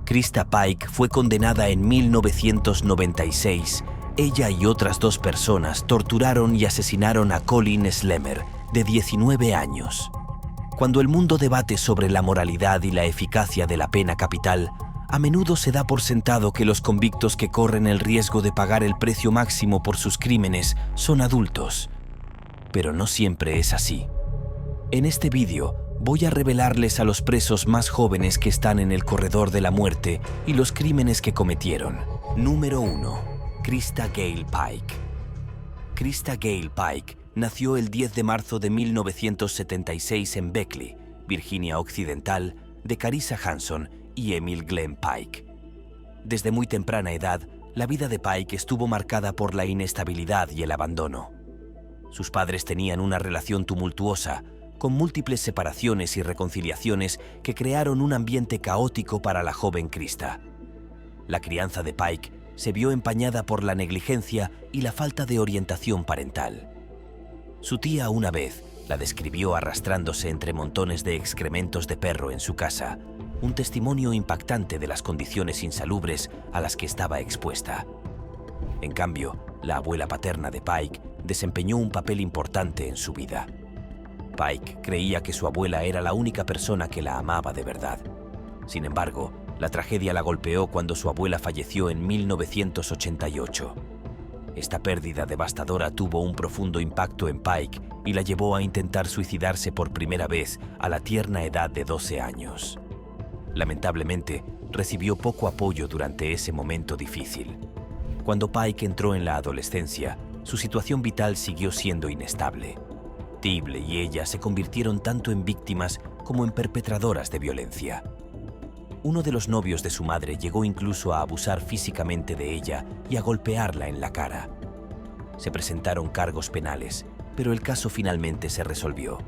Krista Pike fue condenada en 1996. Ella y otras 2 personas torturaron y asesinaron a Colin Slemmer, de 19 años. Cuando el mundo debate sobre la moralidad y la eficacia de la pena capital, a menudo se da por sentado que los convictos que corren el riesgo de pagar el precio máximo por sus crímenes son adultos. Pero no siempre es así. En este vídeo voy a revelarles a los presos más jóvenes que están en el corredor de la muerte y los crímenes que cometieron. Número 1. Krista Gale Pike. Krista Gale Pike nació el 10 de marzo de 1976 en Beckley, Virginia Occidental, de Carissa Hanson y Emil Glenn Pike. Desde muy temprana edad, la vida de Pike estuvo marcada por la inestabilidad y el abandono. Sus padres tenían una relación tumultuosa, con múltiples separaciones y reconciliaciones que crearon un ambiente caótico para la joven Krista. La crianza de Pike se vio empañada por la negligencia y la falta de orientación parental. Su tía una vez la describió arrastrándose entre montones de excrementos de perro en su casa, un testimonio impactante de las condiciones insalubres a las que estaba expuesta. En cambio, la abuela paterna de Pike desempeñó un papel importante en su vida. Pike creía que su abuela era la única persona que la amaba de verdad. Sin embargo, la tragedia la golpeó cuando su abuela falleció en 1988. Esta pérdida devastadora tuvo un profundo impacto en Pike y la llevó a intentar suicidarse por primera vez a la tierna edad de 12 años. Lamentablemente, recibió poco apoyo durante ese momento difícil. Cuando Pike entró en la adolescencia, su situación vital siguió siendo inestable. Tibble y ella se convirtieron tanto en víctimas como en perpetradoras de violencia. Uno de los novios de su madre llegó incluso a abusar físicamente de ella y a golpearla en la cara. Se presentaron cargos penales, pero el caso finalmente se resolvió.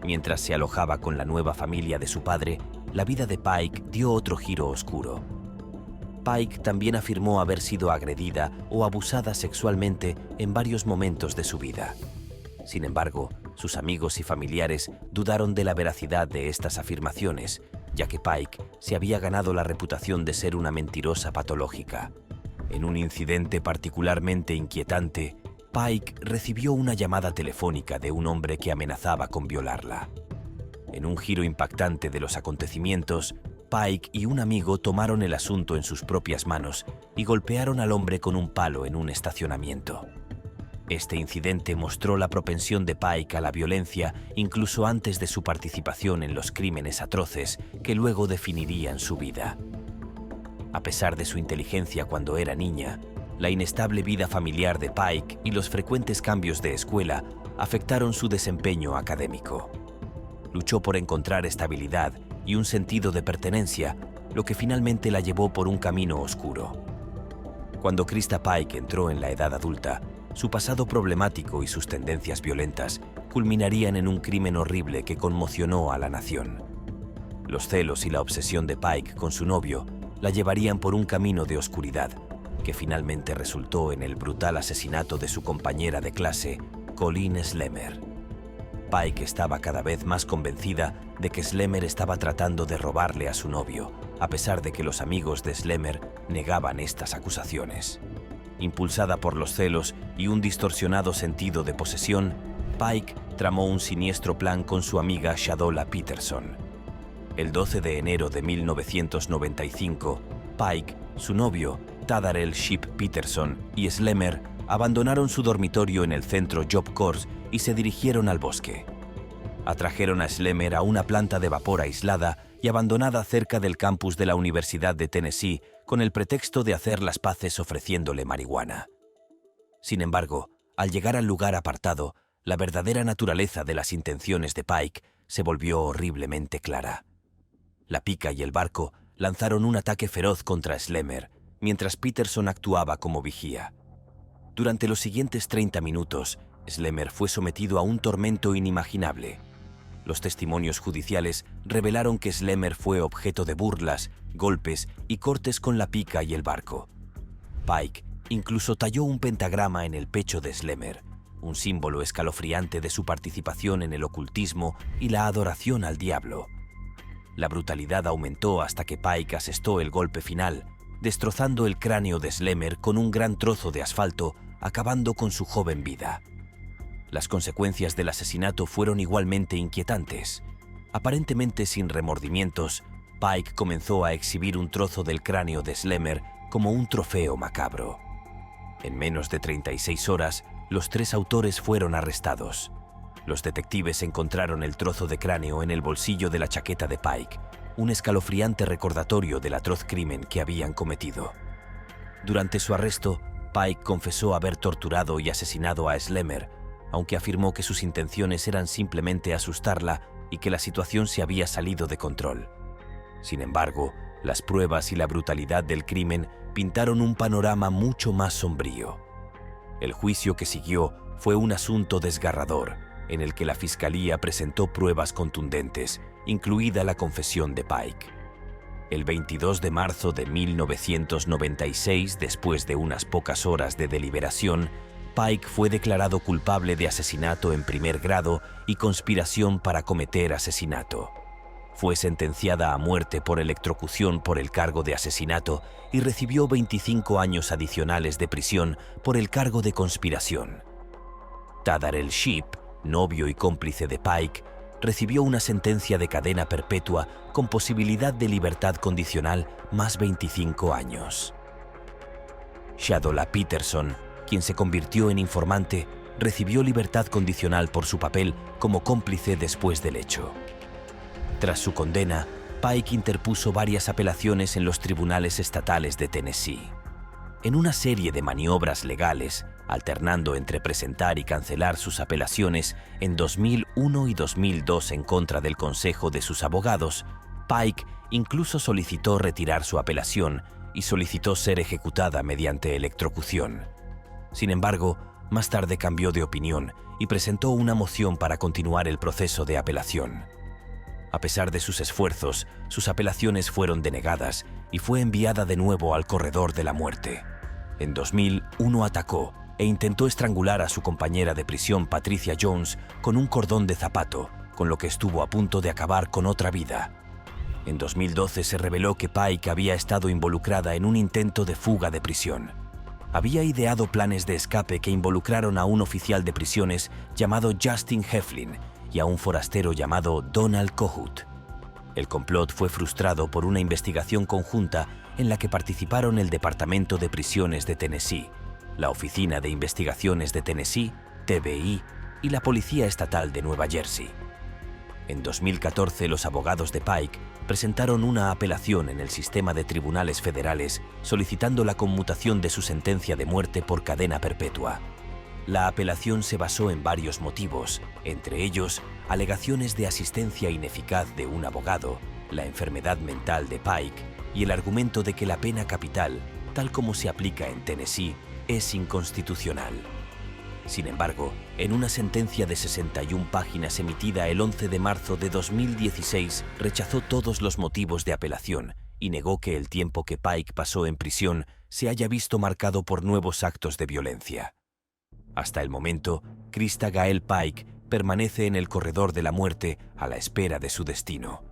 Mientras se alojaba con la nueva familia de su padre, la vida de Pike dio otro giro oscuro. Pike también afirmó haber sido agredida o abusada sexualmente en varios momentos de su vida. Sin embargo, sus amigos y familiares dudaron de la veracidad de estas afirmaciones, ya que Pike se había ganado la reputación de ser una mentirosa patológica. En un incidente particularmente inquietante, Pike recibió una llamada telefónica de un hombre que amenazaba con violarla. En un giro impactante de los acontecimientos, Pike y un amigo tomaron el asunto en sus propias manos y golpearon al hombre con un palo en un estacionamiento. Este incidente mostró la propensión de Pike a la violencia incluso antes de su participación en los crímenes atroces que luego definirían su vida. A pesar de su inteligencia cuando era niña, la inestable vida familiar de Pike y los frecuentes cambios de escuela afectaron su desempeño académico. Luchó por encontrar estabilidad y un sentido de pertenencia, lo que finalmente la llevó por un camino oscuro. Cuando Krista Pike entró en la edad adulta, su pasado problemático y sus tendencias violentas culminarían en un crimen horrible que conmocionó a la nación. Los celos y la obsesión de Pike con su novio la llevarían por un camino de oscuridad, que finalmente resultó en el brutal asesinato de su compañera de clase, Colin Slemmer. Pike estaba cada vez más convencida de que Slemmer estaba tratando de robarle a su novio, a pesar de que los amigos de Slemmer negaban estas acusaciones. Impulsada por los celos y un distorsionado sentido de posesión, Pike tramó un siniestro plan con su amiga Shadola Peterson. El 12 de enero de 1995, Pike, su novio, Tadarel Ship Peterson y Slemmer abandonaron su dormitorio en el centro Job Corps y se dirigieron al bosque. Atrajeron a Slemmer a una planta de vapor aislada y abandonada cerca del campus de la Universidad de Tennessee con el pretexto de hacer las paces ofreciéndole marihuana. Sin embargo, al llegar al lugar apartado, la verdadera naturaleza de las intenciones de Pike se volvió horriblemente clara. La pica y el barco lanzaron un ataque feroz contra Slemmer, mientras Peterson actuaba como vigía. Durante los siguientes 30 minutos, Slemmer fue sometido a un tormento inimaginable. Los testimonios judiciales revelaron que Slemmer fue objeto de burlas, golpes y cortes con la pica y el barco. Pike incluso talló un pentagrama en el pecho de Slemmer, un símbolo escalofriante de su participación en el ocultismo y la adoración al diablo. la brutalidad aumentó hasta que Pike asestó el golpe final, destrozando el cráneo de Slemer con un gran trozo de asfalto, acabando con su joven vida. Las consecuencias del asesinato fueron igualmente inquietantes. Aparentemente sin remordimientos, Pike comenzó a exhibir un trozo del cráneo de Slemer como un trofeo macabro. En menos de 36 horas, los 3 autores fueron arrestados. Los detectives encontraron el trozo de cráneo en el bolsillo de la chaqueta de Pike, un escalofriante recordatorio del atroz crimen que habían cometido. Durante su arresto, Pike confesó haber torturado y asesinado a Slemer, aunque afirmó que sus intenciones eran simplemente asustarla y que la situación se había salido de control. Sin embargo, las pruebas y la brutalidad del crimen pintaron un panorama mucho más sombrío. El juicio que siguió fue un asunto desgarrador, en el que la fiscalía presentó pruebas contundentes, incluida la confesión de Pike. El 22 de marzo de 1996, después de unas pocas horas de deliberación, Pike fue declarado culpable de asesinato en primer grado y conspiración para cometer asesinato. Fue sentenciada a muerte por electrocución por el cargo de asesinato y recibió 25 años adicionales de prisión por el cargo de conspiración. Tadarel Sheep, novio y cómplice de Pike, recibió una sentencia de cadena perpetua con posibilidad de libertad condicional más 25 años. Shadola Peterson, quien se convirtió en informante, recibió libertad condicional por su papel como cómplice después del hecho. Tras su condena, Pike interpuso varias apelaciones en los tribunales estatales de Tennessee. En una serie de maniobras legales, alternando entre presentar y cancelar sus apelaciones en 2001 y 2002 en contra del consejo de sus abogados, Pike incluso solicitó retirar su apelación y solicitó ser ejecutada mediante electrocución. Sin embargo, más tarde cambió de opinión y presentó una moción para continuar el proceso de apelación. A pesar de sus esfuerzos, sus apelaciones fueron denegadas y fue enviada de nuevo al corredor de la muerte. En 2001 atacó e intentó estrangular a su compañera de prisión Patricia Jones con un cordón de zapato, con lo que estuvo a punto de acabar con otra vida. En 2012 se reveló que Pike había estado involucrada en un intento de fuga de prisión. Había ideado planes de escape que involucraron a un oficial de prisiones llamado Justin Heflin y a un forastero llamado Donald Kohut. El complot fue frustrado por una investigación conjunta en la que participaron el Departamento de Prisiones de Tennessee, la Oficina de Investigaciones de Tennessee, TBI, y la Policía Estatal de Nueva Jersey. En 2014, los abogados de Pike presentaron una apelación en el sistema de tribunales federales solicitando la conmutación de su sentencia de muerte por cadena perpetua. La apelación se basó en varios motivos, entre ellos alegaciones de asistencia ineficaz de un abogado, la enfermedad mental de Pike y el argumento de que la pena capital, tal como se aplica en Tennessee, es inconstitucional. Sin embargo, en una sentencia de 61 páginas emitida el 11 de marzo de 2016, rechazó todos los motivos de apelación y negó que el tiempo que Pike pasó en prisión se haya visto marcado por nuevos actos de violencia. Hasta el momento, Krista Gael Pike permanece en el corredor de la muerte a la espera de su destino.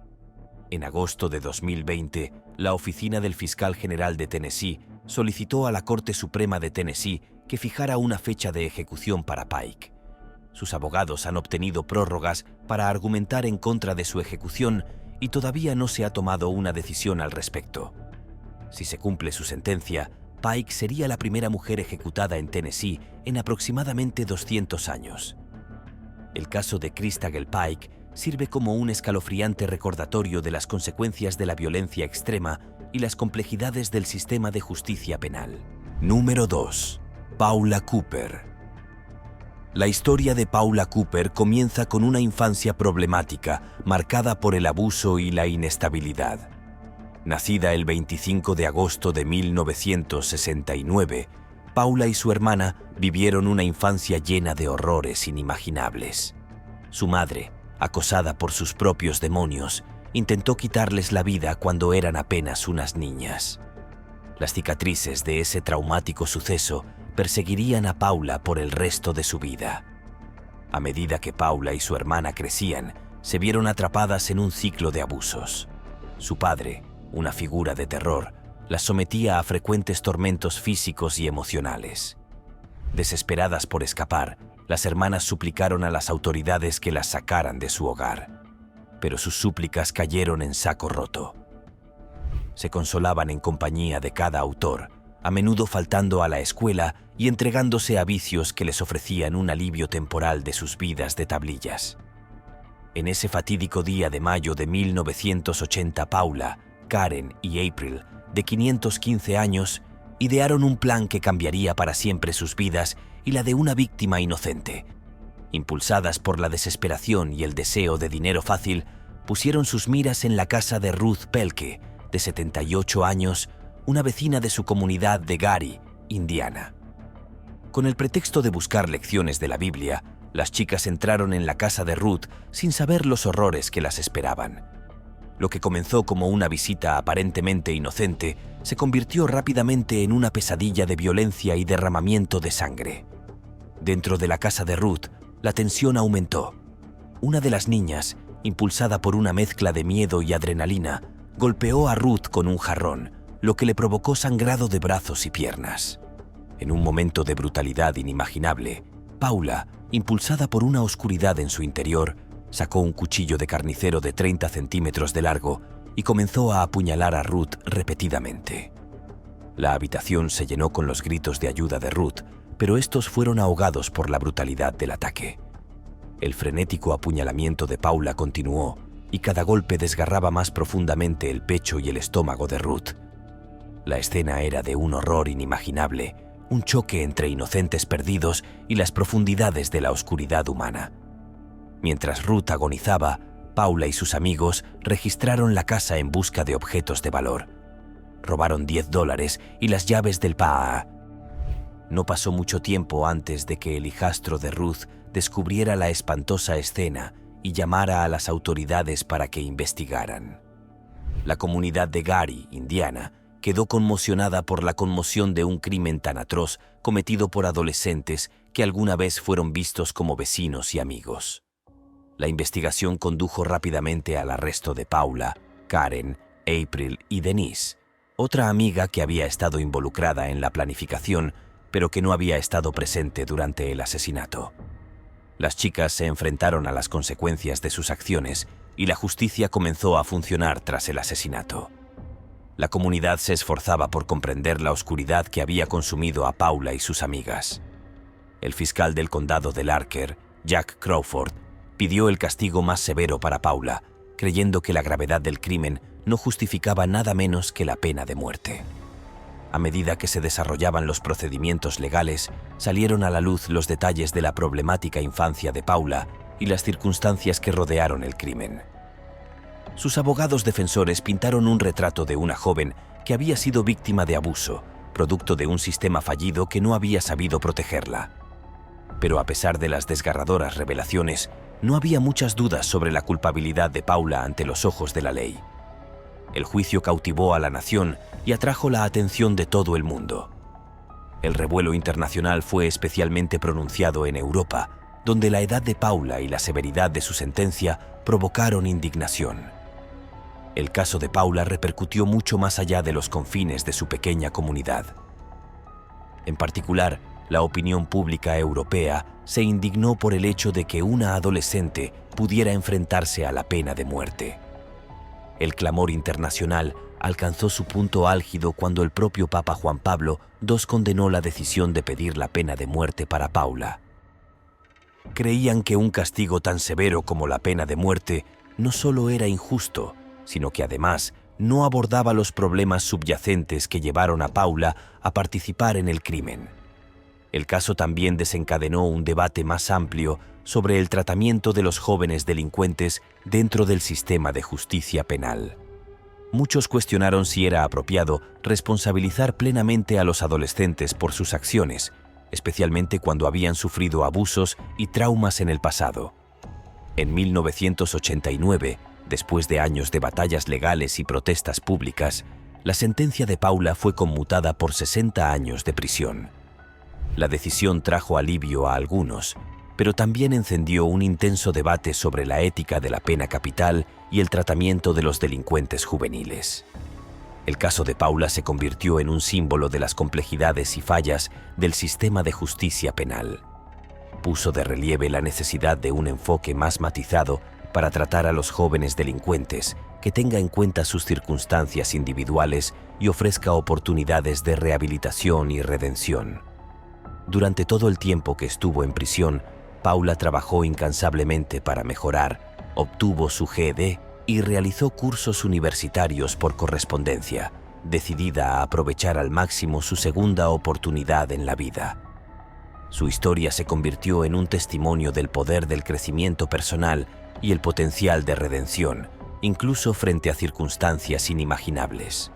En agosto de 2020, la Oficina del Fiscal General de Tennessee solicitó a la Corte Suprema de Tennessee que fijara una fecha de ejecución para Pike. Sus abogados han obtenido prórrogas para argumentar en contra de su ejecución y todavía no se ha tomado una decisión al respecto. Si se cumple su sentencia, Pike sería la primera mujer ejecutada en Tennessee en aproximadamente 200 años. El caso de Krista Gael Pike sirve como un escalofriante recordatorio de las consecuencias de la violencia extrema y las complejidades del sistema de justicia penal. Número 2. Paula Cooper. La historia de Paula Cooper comienza con una infancia problemática, marcada por el abuso y la inestabilidad. Nacida el 25 de agosto de 1969, Paula y su hermana vivieron una infancia llena de horrores inimaginables. Su madre, acosada por sus propios demonios, intentó quitarles la vida cuando eran apenas unas niñas. Las cicatrices de ese traumático suceso perseguirían a Paula por el resto de su vida. A medida que Paula y su hermana crecían, se vieron atrapadas en un ciclo de abusos. Su padre, una figura de terror, las sometía a frecuentes tormentos físicos y emocionales. Desesperadas por escapar, las hermanas suplicaron a las autoridades que las sacaran de su hogar, pero sus súplicas cayeron en saco roto. Se consolaban en compañía de cada autor, a menudo faltando a la escuela y entregándose a vicios que les ofrecían un alivio temporal de sus vidas de tablillas. En ese fatídico día de mayo de 1980, Paula, Karen y April, de 515 años, idearon un plan que cambiaría para siempre sus vidas y la de una víctima inocente. Impulsadas por la desesperación y el deseo de dinero fácil, pusieron sus miras en la casa de Ruth Pelke, de 78 años, una vecina de su comunidad de Gary, Indiana. Con el pretexto de buscar lecciones de la Biblia, las chicas entraron en la casa de Ruth sin saber los horrores que las esperaban. Lo que comenzó como una visita aparentemente inocente se convirtió rápidamente en una pesadilla de violencia y derramamiento de sangre. Dentro de la casa de Ruth, la tensión aumentó. Una de las niñas, impulsada por una mezcla de miedo y adrenalina, golpeó a Ruth con un jarrón, lo que le provocó sangrado de brazos y piernas. En un momento de brutalidad inimaginable, Paula, impulsada por una oscuridad en su interior, sacó un cuchillo de carnicero de 30 centímetros de largo y comenzó a apuñalar a Ruth repetidamente. La habitación se llenó con los gritos de ayuda de Ruth, pero estos fueron ahogados por la brutalidad del ataque. El frenético apuñalamiento de Paula continuó y cada golpe desgarraba más profundamente el pecho y el estómago de Ruth. La escena era de un horror inimaginable, un choque entre inocentes perdidos y las profundidades de la oscuridad humana. Mientras Ruth agonizaba, Paula y sus amigos registraron la casa en busca de objetos de valor. Robaron $10 y las llaves del PAA. No pasó mucho tiempo antes de que el hijastro de Ruth descubriera la espantosa escena y llamara a las autoridades para que investigaran. La comunidad de Gary, Indiana, quedó conmocionada por la conmoción de un crimen tan atroz cometido por adolescentes que alguna vez fueron vistos como vecinos y amigos. La investigación condujo rápidamente al arresto de Paula, Karen, April y Denise, otra amiga que había estado involucrada en la planificación, pero que no había estado presente durante el asesinato. Las chicas se enfrentaron a las consecuencias de sus acciones y la justicia comenzó a funcionar tras el asesinato. La comunidad se esforzaba por comprender la oscuridad que había consumido a Paula y sus amigas. El fiscal del condado de Larker, Jack Crawford, pidió el castigo más severo para Paula, creyendo que la gravedad del crimen no justificaba nada menos que la pena de muerte. A medida que se desarrollaban los procedimientos legales, salieron a la luz los detalles de la problemática infancia de Paula y las circunstancias que rodearon el crimen. Sus abogados defensores pintaron un retrato de una joven que había sido víctima de abuso, producto de un sistema fallido que no había sabido protegerla. Pero a pesar de las desgarradoras revelaciones, no había muchas dudas sobre la culpabilidad de Paula ante los ojos de la ley. El juicio cautivó a la nación y atrajo la atención de todo el mundo. El revuelo internacional fue especialmente pronunciado en Europa, donde la edad de Paula y la severidad de su sentencia provocaron indignación. El caso de Paula repercutió mucho más allá de los confines de su pequeña comunidad. En particular, la opinión pública europea se indignó por el hecho de que una adolescente pudiera enfrentarse a la pena de muerte. El clamor internacional alcanzó su punto álgido cuando el propio Papa Juan Pablo II condenó la decisión de pedir la pena de muerte para Paula. Creían que un castigo tan severo como la pena de muerte no solo era injusto, sino que además no abordaba los problemas subyacentes que llevaron a Paula a participar en el crimen. El caso también desencadenó un debate más amplio sobre el tratamiento de los jóvenes delincuentes dentro del sistema de justicia penal. Muchos cuestionaron si era apropiado responsabilizar plenamente a los adolescentes por sus acciones, especialmente cuando habían sufrido abusos y traumas en el pasado. En 1989, después de años de batallas legales y protestas públicas, la sentencia de Paula fue conmutada por 60 años de prisión. La decisión trajo alivio a algunos, pero también encendió un intenso debate sobre la ética de la pena capital y el tratamiento de los delincuentes juveniles. El caso de Paula se convirtió en un símbolo de las complejidades y fallas del sistema de justicia penal. Puso de relieve la necesidad de un enfoque más matizado para tratar a los jóvenes delincuentes, que tenga en cuenta sus circunstancias individuales y ofrezca oportunidades de rehabilitación y redención. Durante todo el tiempo que estuvo en prisión, Paula trabajó incansablemente para mejorar, obtuvo su GED y realizó cursos universitarios por correspondencia, decidida a aprovechar al máximo su segunda oportunidad en la vida. Su historia se convirtió en un testimonio del poder del crecimiento personal y el potencial de redención, incluso frente a circunstancias inimaginables.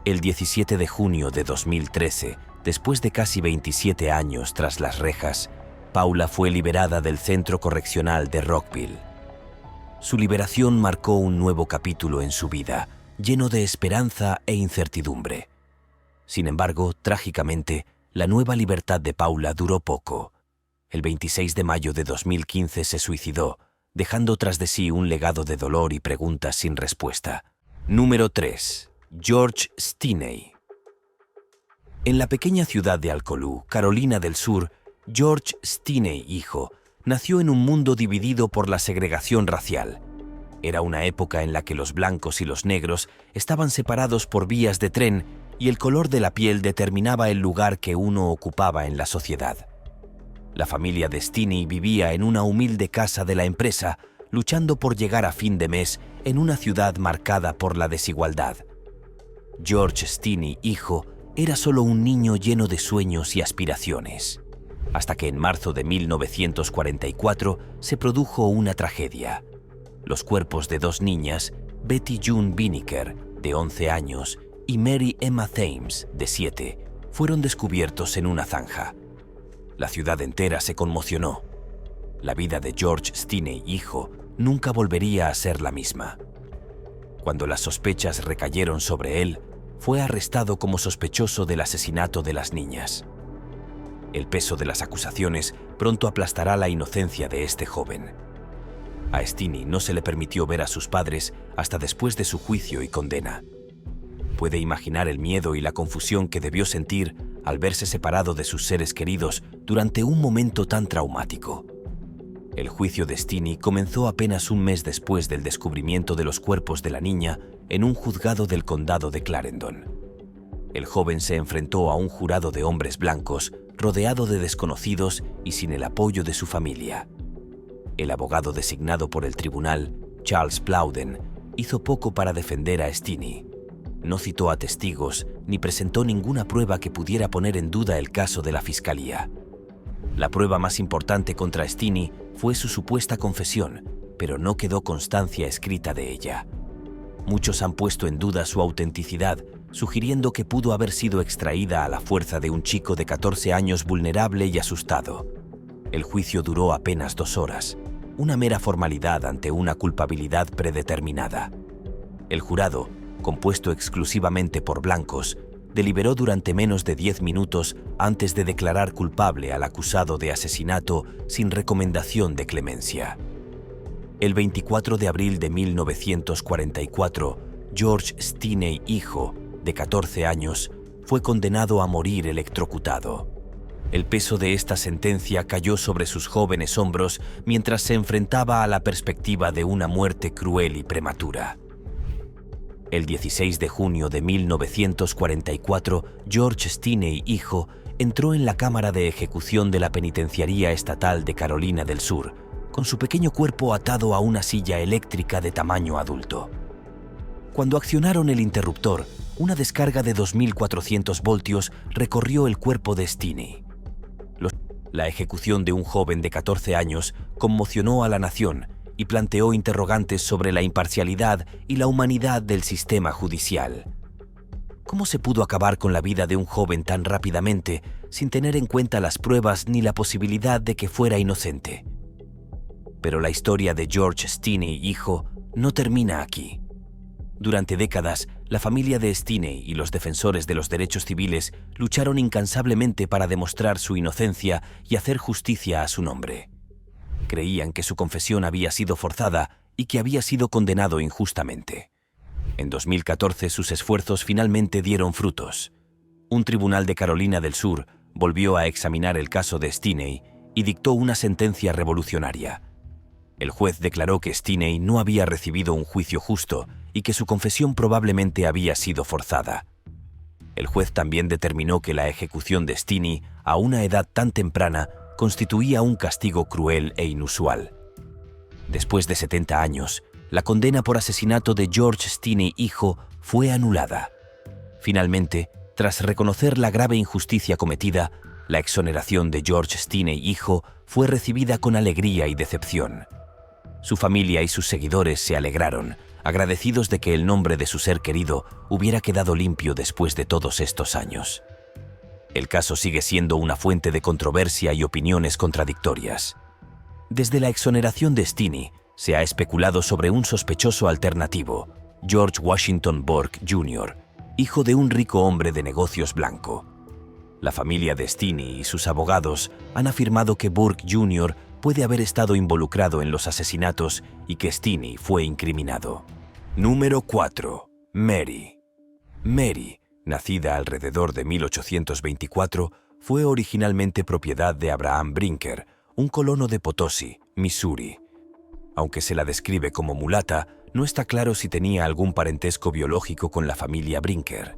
El 17 de junio de 2013, después de casi 27 años tras las rejas, Paula fue liberada del Centro Correccional de Rockville. Su liberación marcó un nuevo capítulo en su vida, lleno de esperanza e incertidumbre. Sin embargo, trágicamente, la nueva libertad de Paula duró poco. El 26 de mayo de 2015 se suicidó, dejando tras de sí un legado de dolor y preguntas sin respuesta. Número 3. George Stinney. En la pequeña ciudad de Alcolú, Carolina del Sur, George Stinney, hijo, nació en un mundo dividido por la segregación racial. Era una época en la que los blancos y los negros estaban separados por vías de tren y el color de la piel determinaba el lugar que uno ocupaba en la sociedad. La familia de Stinney vivía en una humilde casa de la empresa, luchando por llegar a fin de mes en una ciudad marcada por la desigualdad. George Stinney, hijo, era solo un niño lleno de sueños y aspiraciones, hasta que en marzo de 1944 se produjo una tragedia. Los cuerpos de dos niñas, Betty June Binnicker, de 11 años, y Mary Emma Thames, de 7, fueron descubiertos en una zanja. La ciudad entera se conmocionó. La vida de George Stinney, hijo, nunca volvería a ser la misma. Cuando las sospechas recayeron sobre él, fue arrestado como sospechoso del asesinato de las niñas. El peso de las acusaciones pronto aplastará la inocencia de este joven. A Stinney no se le permitió ver a sus padres hasta después de su juicio y condena. Puede imaginar el miedo y la confusión que debió sentir al verse separado de sus seres queridos durante un momento tan traumático. El juicio de Stinney comenzó apenas un mes después del descubrimiento de los cuerpos de la niña en un juzgado del condado de Clarendon. El joven se enfrentó a un jurado de hombres blancos, rodeado de desconocidos y sin el apoyo de su familia. El abogado designado por el tribunal, Charles Plowden, hizo poco para defender a Stinney. No citó a testigos ni presentó ninguna prueba que pudiera poner en duda el caso de la fiscalía. La prueba más importante contra Stinney fue su supuesta confesión, pero no quedó constancia escrita de ella. Muchos han puesto en duda su autenticidad, sugiriendo que pudo haber sido extraída a la fuerza de un chico de 14 años vulnerable y asustado. El juicio duró apenas 2 horas, una mera formalidad ante una culpabilidad predeterminada. El jurado, compuesto exclusivamente por blancos, deliberó durante menos de 10 minutos antes de declarar culpable al acusado de asesinato sin recomendación de clemencia. El 24 de abril de 1944, George Stinney, hijo, de 14 años, fue condenado a morir electrocutado. El peso de esta sentencia cayó sobre sus jóvenes hombros mientras se enfrentaba a la perspectiva de una muerte cruel y prematura. El 16 de junio de 1944, George Stinney, hijo, entró en la cámara de ejecución de la Penitenciaría Estatal de Carolina del Sur, con su pequeño cuerpo atado a una silla eléctrica de tamaño adulto. Cuando accionaron el interruptor, una descarga de 2.400 voltios recorrió el cuerpo de Stinney. La ejecución de un joven de 14 años conmocionó a la nación y planteó interrogantes sobre la imparcialidad y la humanidad del sistema judicial. ¿Cómo se pudo acabar con la vida de un joven tan rápidamente sin tener en cuenta las pruebas ni la posibilidad de que fuera inocente? Pero la historia de George Stinney, hijo, no termina aquí. Durante décadas, la familia de Stinney y los defensores de los derechos civiles lucharon incansablemente para demostrar su inocencia y hacer justicia a su nombre. Creían que su confesión había sido forzada y que había sido condenado injustamente. En 2014 sus esfuerzos finalmente dieron frutos. Un tribunal de Carolina del Sur volvió a examinar el caso de Stinney y dictó una sentencia revolucionaria. El juez declaró que Stinney no había recibido un juicio justo y que su confesión probablemente había sido forzada. El juez también determinó que la ejecución de Stinney a una edad tan temprana constituía un castigo cruel e inusual. Después de 70 años, la condena por asesinato de George Stinney hijo fue anulada. Finalmente, tras reconocer la grave injusticia cometida, la exoneración de George Stinney hijo fue recibida con alegría y decepción. Su familia y sus seguidores se alegraron, agradecidos de que el nombre de su ser querido hubiera quedado limpio después de todos estos años. El caso sigue siendo una fuente de controversia y opiniones contradictorias. Desde la exoneración de Stinney, se ha especulado sobre un sospechoso alternativo, George Washington Burke Jr., hijo de un rico hombre de negocios blanco. La familia de Stinney y sus abogados han afirmado que Burke Jr. puede haber estado involucrado en los asesinatos y que Stinney fue incriminado. Número 4. Mary. Mary, nacida alrededor de 1824, fue originalmente propiedad de Abraham Brinker, un colono de Potosi, Missouri. Aunque se la describe como mulata, no está claro si tenía algún parentesco biológico con la familia Brinker.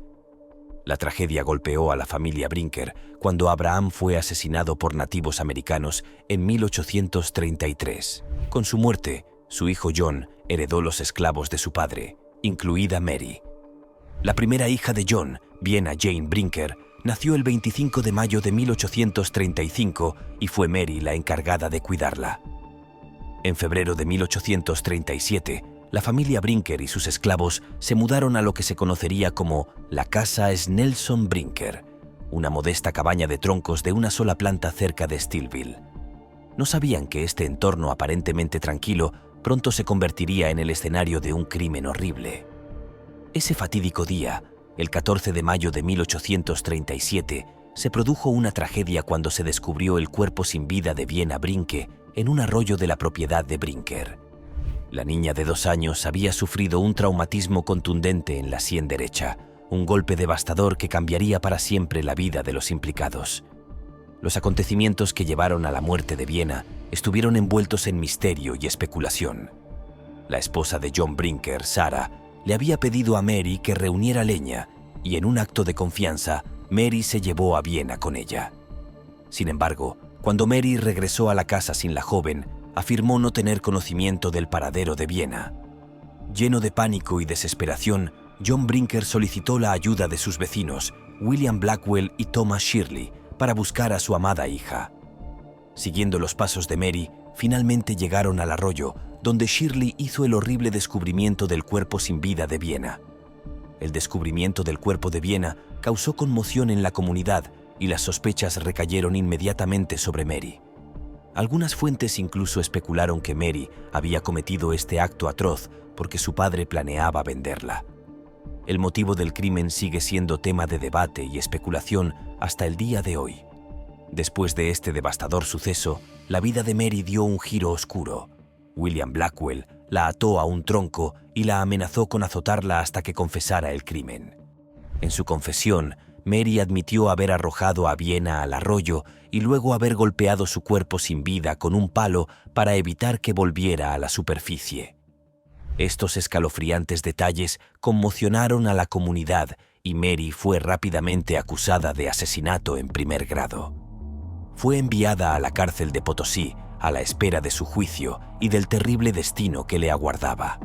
La tragedia golpeó a la familia Brinker cuando Abraham fue asesinado por nativos americanos en 1833. Con su muerte, su hijo John heredó los esclavos de su padre, incluida Mary. La primera hija de John, Vienna Jane Brinker, nació el 25 de mayo de 1835 y fue Mary la encargada de cuidarla. En febrero de 1837, la familia Brinker y sus esclavos se mudaron a lo que se conocería como la Casa Snelson Brinker, una modesta cabaña de troncos de una sola planta cerca de Steelville. No sabían que este entorno aparentemente tranquilo pronto se convertiría en el escenario de un crimen horrible. Ese fatídico día, el 14 de mayo de 1837, se produjo una tragedia cuando se descubrió el cuerpo sin vida de Vienna Brinke en un arroyo de la propiedad de Brinker. La niña de 2 años había sufrido un traumatismo contundente en la sien derecha, un golpe devastador que cambiaría para siempre la vida de los implicados. Los acontecimientos que llevaron a la muerte de Vienna estuvieron envueltos en misterio y especulación. La esposa de John Brinker, Sarah, le había pedido a Mary que reuniera leña y en un acto de confianza, Mary se llevó a Vienna con ella. Sin embargo, cuando Mary regresó a la casa sin la joven, afirmó no tener conocimiento del paradero de Vienna. Lleno de pánico y desesperación, John Brinker solicitó la ayuda de sus vecinos, William Blackwell y Thomas Shirley, para buscar a su amada hija. Siguiendo los pasos de Mary, finalmente llegaron al arroyo, donde Shirley hizo el horrible descubrimiento del cuerpo sin vida de Vienna. El descubrimiento del cuerpo de Vienna causó conmoción en la comunidad y las sospechas recayeron inmediatamente sobre Mary. Algunas fuentes incluso especularon que Mary había cometido este acto atroz porque su padre planeaba venderla. El motivo del crimen sigue siendo tema de debate y especulación hasta el día de hoy. Después de este devastador suceso, la vida de Mary dio un giro oscuro. William Blackwell la ató a un tronco y la amenazó con azotarla hasta que confesara el crimen. En su confesión, Mary admitió haber arrojado a Vienna al arroyo y luego haber golpeado su cuerpo sin vida con un palo para evitar que volviera a la superficie. Estos escalofriantes detalles conmocionaron a la comunidad y Mary fue rápidamente acusada de asesinato en primer grado. Fue enviada a la cárcel de Potosí a la espera de su juicio y del terrible destino que le aguardaba.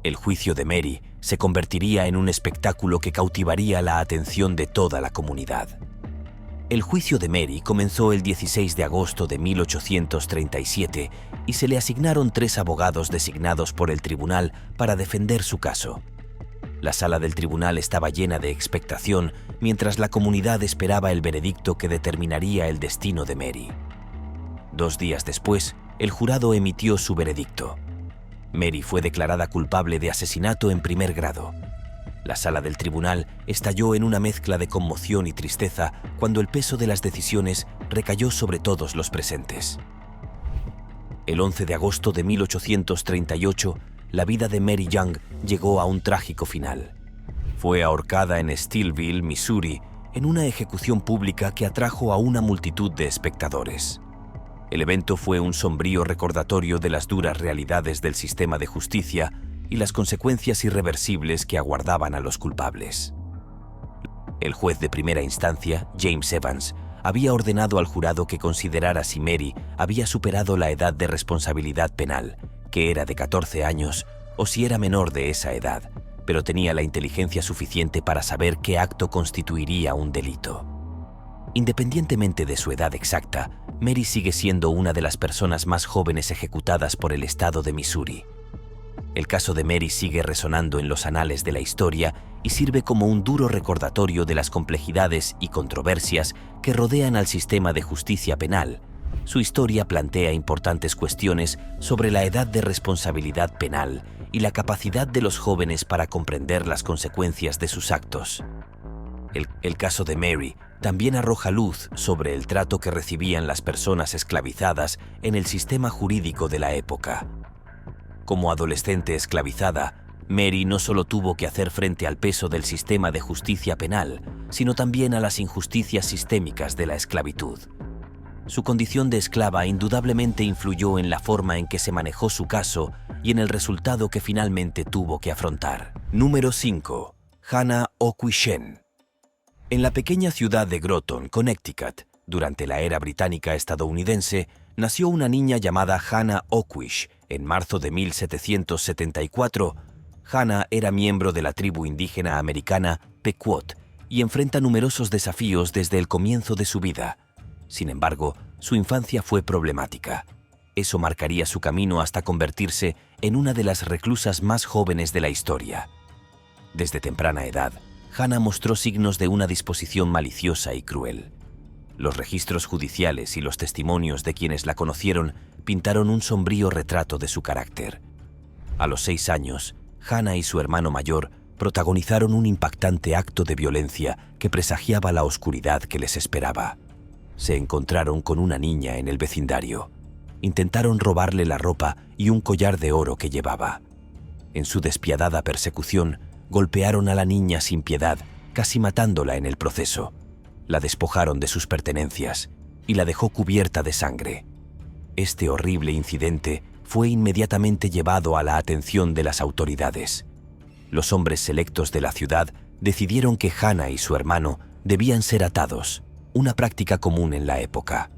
El juicio de Mary se convertiría en un espectáculo que cautivaría la atención de toda la comunidad. El juicio de Mary comenzó el 16 de agosto de 1837 y se le asignaron 3 abogados designados por el tribunal para defender su caso. La sala del tribunal estaba llena de expectación mientras la comunidad esperaba el veredicto que determinaría el destino de Mary. 2 días después, el jurado emitió su veredicto. Mary fue declarada culpable de asesinato en primer grado. La sala del tribunal estalló en una mezcla de conmoción y tristeza cuando el peso de las decisiones recayó sobre todos los presentes. El 11 de agosto de 1838, la vida de Mary Young llegó a un trágico final. Fue ahorcada en Steelville, Missouri, en una ejecución pública que atrajo a una multitud de espectadores. El evento fue un sombrío recordatorio de las duras realidades del sistema de justicia y las consecuencias irreversibles que aguardaban a los culpables. El juez de primera instancia, James Evans, había ordenado al jurado que considerara si Mary había superado la edad de responsabilidad penal, que era de 14 años, o si era menor de esa edad, pero tenía la inteligencia suficiente para saber qué acto constituiría un delito. Independientemente de su edad exacta, Mary sigue siendo una de las personas más jóvenes ejecutadas por el estado de Missouri. El caso de Mary sigue resonando en los anales de la historia y sirve como un duro recordatorio de las complejidades y controversias que rodean al sistema de justicia penal. Su historia plantea importantes cuestiones sobre la edad de responsabilidad penal y la capacidad de los jóvenes para comprender las consecuencias de sus actos. El caso de Mary también arroja luz sobre el trato que recibían las personas esclavizadas en el sistema jurídico de la época. Como adolescente esclavizada, Mary no solo tuvo que hacer frente al peso del sistema de justicia penal, sino también a las injusticias sistémicas de la esclavitud. Su condición de esclava indudablemente influyó en la forma en que se manejó su caso y en el resultado que finalmente tuvo que afrontar. Número 5. Hannah Oquishen. En la pequeña ciudad de Groton, Connecticut, durante la era británica estadounidense, nació una niña llamada Hannah Oquish en marzo de 1774. Hannah era miembro de la tribu indígena americana Pequot y enfrenta numerosos desafíos desde el comienzo de su vida. Sin embargo, su infancia fue problemática. Eso marcaría su camino hasta convertirse en una de las reclusas más jóvenes de la historia. Desde temprana edad, Hannah mostró signos de una disposición maliciosa y cruel. Los registros judiciales y los testimonios de quienes la conocieron pintaron un sombrío retrato de su carácter. A los 6 años, Hannah y su hermano mayor protagonizaron un impactante acto de violencia que presagiaba la oscuridad que les esperaba. Se encontraron con una niña en el vecindario. Intentaron robarle la ropa y un collar de oro que llevaba. En su despiadada persecución, golpearon a la niña sin piedad, casi matándola en el proceso. La despojaron de sus pertenencias y la dejó cubierta de sangre. Este horrible incidente fue inmediatamente llevado a la atención de las autoridades. Los hombres selectos de la ciudad decidieron que Hannah y su hermano debían ser atados, una práctica común en la época.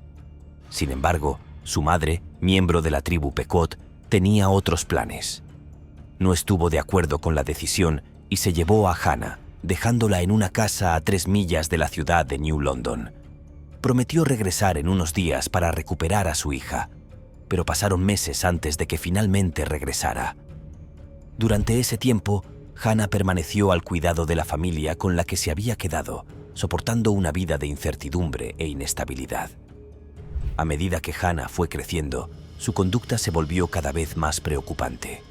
Sin embargo, su madre, miembro de la tribu Pequot, tenía otros planes. No estuvo de acuerdo con la decisión y se llevó a Hannah, dejándola en una casa a 3 millas de la ciudad de New London. Prometió regresar en unos días para recuperar a su hija, pero pasaron meses antes de que finalmente regresara. Durante ese tiempo, Hannah permaneció al cuidado de la familia con la que se había quedado, soportando una vida de incertidumbre e inestabilidad. A medida que Hannah fue creciendo, su conducta se volvió cada vez más preocupante.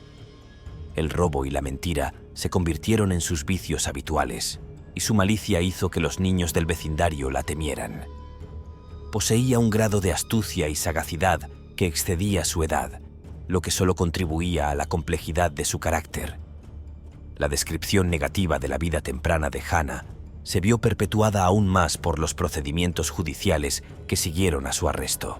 El robo y la mentira se convirtieron en sus vicios habituales, y su malicia hizo que los niños del vecindario la temieran. Poseía un grado de astucia y sagacidad que excedía su edad, lo que solo contribuía a la complejidad de su carácter. La descripción negativa de la vida temprana de Hannah se vio perpetuada aún más por los procedimientos judiciales que siguieron a su arresto.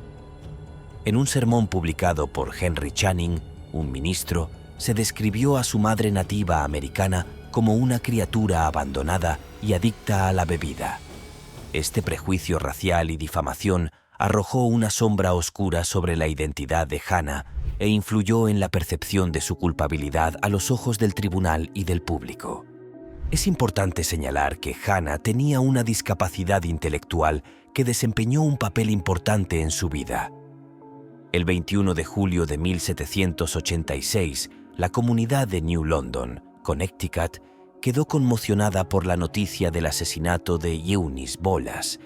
En un sermón publicado por Henry Channing, un ministro, se describió a su madre nativa americana como una criatura abandonada y adicta a la bebida. Este prejuicio racial y difamación arrojó una sombra oscura sobre la identidad de Hannah e influyó en la percepción de su culpabilidad a los ojos del tribunal y del público. Es importante señalar que Hannah tenía una discapacidad intelectual que desempeñó un papel importante en su vida. El 21 de julio de 1786, la comunidad de New London, Connecticut, quedó conmocionada por la noticia del asesinato de Eunice Bolas.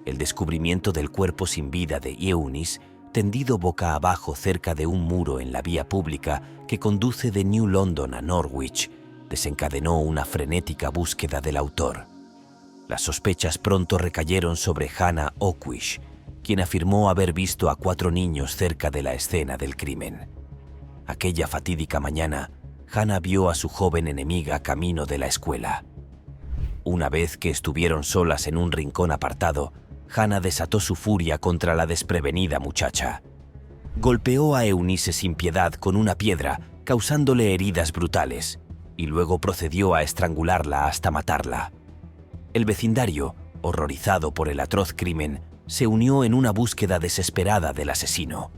El descubrimiento del cuerpo sin vida de Eunice, tendido boca abajo cerca de un muro en la vía pública que conduce de New London a Norwich, desencadenó una frenética búsqueda del autor. Las sospechas pronto recayeron sobre Hannah Oakwish, quien afirmó haber visto a 4 niños cerca de la escena del crimen. Aquella fatídica mañana, Hannah vio a su joven enemiga camino de la escuela. Una vez que estuvieron solas en un rincón apartado, Hannah desató su furia contra la desprevenida muchacha. Golpeó a Eunice sin piedad con una piedra, causándole heridas brutales, y luego procedió a estrangularla hasta matarla. El vecindario, horrorizado por el atroz crimen, se unió en una búsqueda desesperada del asesino.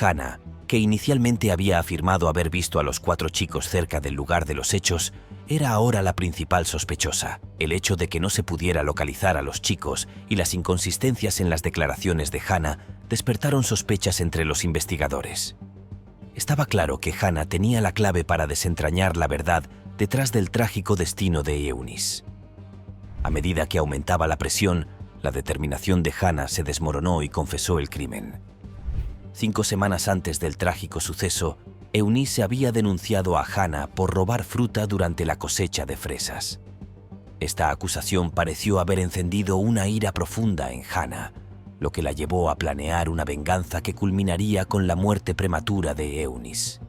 Hannah, que inicialmente había afirmado haber visto a los 4 chicos cerca del lugar de los hechos, era ahora la principal sospechosa. El hecho de que no se pudiera localizar a los chicos y las inconsistencias en las declaraciones de Hannah despertaron sospechas entre los investigadores. Estaba claro que Hannah tenía la clave para desentrañar la verdad detrás del trágico destino de Eunice. A medida que aumentaba la presión, la determinación de Hannah se desmoronó y confesó el crimen. 5 semanas antes del trágico suceso, Eunice había denunciado a Hannah por robar fruta durante la cosecha de fresas. Esta acusación pareció haber encendido una ira profunda en Hannah, lo que la llevó a planear una venganza que culminaría con la muerte prematura de Eunice.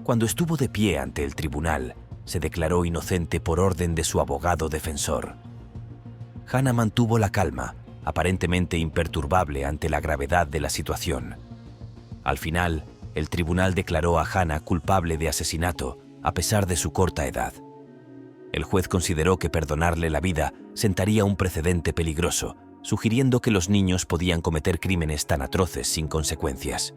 Cuando estuvo de pie ante el tribunal, se declaró inocente por orden de su abogado defensor. Hannah mantuvo la calma, aparentemente imperturbable ante la gravedad de la situación. Al final, el tribunal declaró a Hannah culpable de asesinato, a pesar de su corta edad. El juez consideró que perdonarle la vida sentaría un precedente peligroso, sugiriendo que los niños podían cometer crímenes tan atroces sin consecuencias.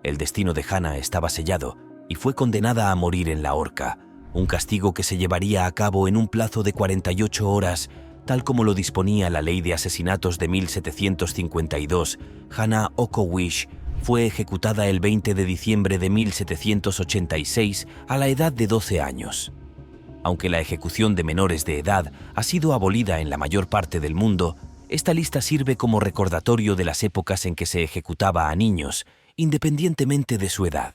El destino de Hannah estaba sellado y fue condenada a morir en la horca, un castigo que se llevaría a cabo en un plazo de 48 horas, tal como lo disponía la ley de asesinatos de 1752. Hannah Oakwish fue ejecutada el 20 de diciembre de 1786 a la edad de 12 años. Aunque la ejecución de menores de edad ha sido abolida en la mayor parte del mundo, esta lista sirve como recordatorio de las épocas en que se ejecutaba a niños, independientemente de su edad.